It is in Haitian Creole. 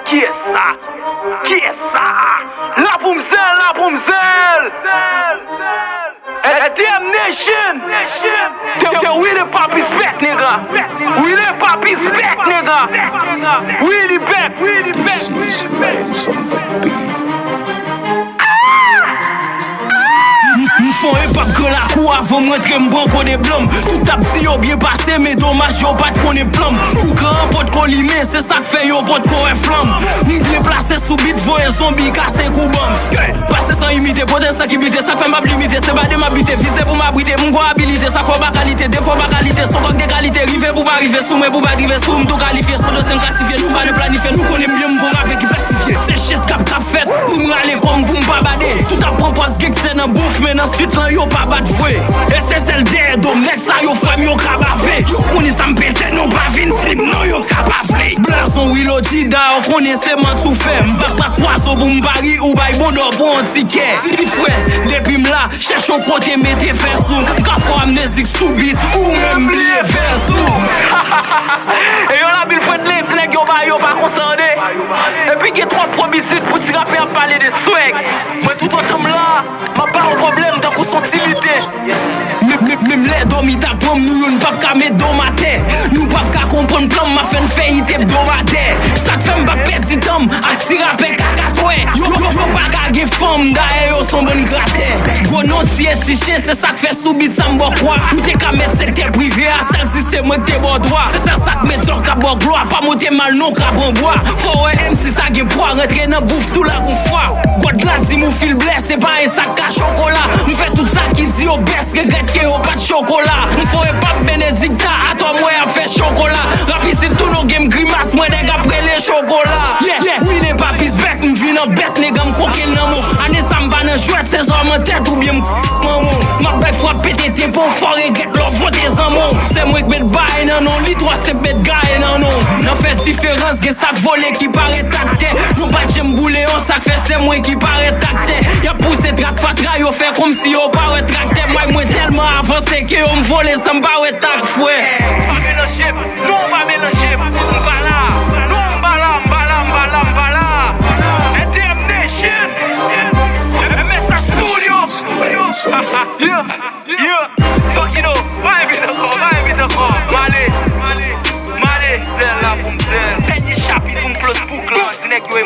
Qui est ça? Qui est ça? La Poumzel! Damn nation! Yo, we the Papi's back, nigga! We the Papi's back, nigga! We the back! This is Lance on the beat. M'fon et pas que la cour avant m'entrer m'branco des blâmes. Tout a petit yo bien passé mais dommage yo pas qu'on est plomb. Ou grand pot qu'on limé c'est ça que fait yo pot qu'on est flamme. M'bien placé sous bit voyer zombie cassé coup bomb. Passer sans imiter poter ça qui bite ça fait m'a limiter c'est pas de m'habiter visé pour m'abriter m'go habilité ça faut pas qualité des fois pas qualité son coq de qualité river pour pas arriver sous moi pour pas arriver sous m'tou qualifier son deuxième classifié nous pas de planifier nous connaît bien pour rapper qui plastifier c'est shit cap fait nous m'aller comme pour m'pas bader tout a propose gangster dans bouffe mais dans street là yo pas bat fouet SSLD dom next ça yo femme yo kabafé yo connait ça m'pèse non pas vincib non yo kabaflé blason Willow Dida on connait c'est man sous ferme pas croiso pour m'pari ou bail bon d'or pour un ticket si frère depuis m'la cherche un côté mettez faire sous quand faut amnésique subite ou même lié faire sous et yo la ville prête les nèg yo pas concerné et puis il trois probicides pour tirer à parler de swag moi tout ensemble là m'a pas un problème de consentilité même les dormi ta pomme nous yon pas ka mettre dans ma tête nous pas ka comprendre plan m'a fait une faillite hebdomadaire ça fait m'pas perdre du temps à tirer avec cacatoué yo pas ka ge femme d'ailleurs yo son bonne gratter gros non ti chien c'est ça que fait subit ça m'bo quoi ou t'es ka mettre secteur privé à celle si c'est moi t'es bon droit c'est ça que met sur ka bon gloire pas monter mal non ka bon bois faut un MC ça ge poids rentrer dans bouffe tout la qu'on froid God la dit mon fil blessé pas un sac à chocolat m'fait tout ça qui dit au best regrette que au pas de chocolat m'fait pas Benedicta à toi moi à faire chocolat rapide c'est tout nos game grimace moi des gars après les chocolats yeah oui les papis back m'vin en bête les gars m'coquer dans mon année ça m'va dans jouette c'est genre mon tête ou bien maman ma bête fois péter tes pour fort regrette leur voter en mon c'est moi qui met bail non lit toi c'est bête gars non n'en fait différence que sac volé qui paraît tacté nous pas j'aime bouler on sac fait c'est moi qui paraît tacté y'a poussé trac fatra yo fait comme si yo pas retracté moi tellement avancé que yo m'volé ça m'pas tac fouet on va mélanger on va mélanger m'bala et damn nation MS studio yeah so you know vibe in the car Malé c'est là pour m'dire peigner chapitre pour me close boucle dis nèg yo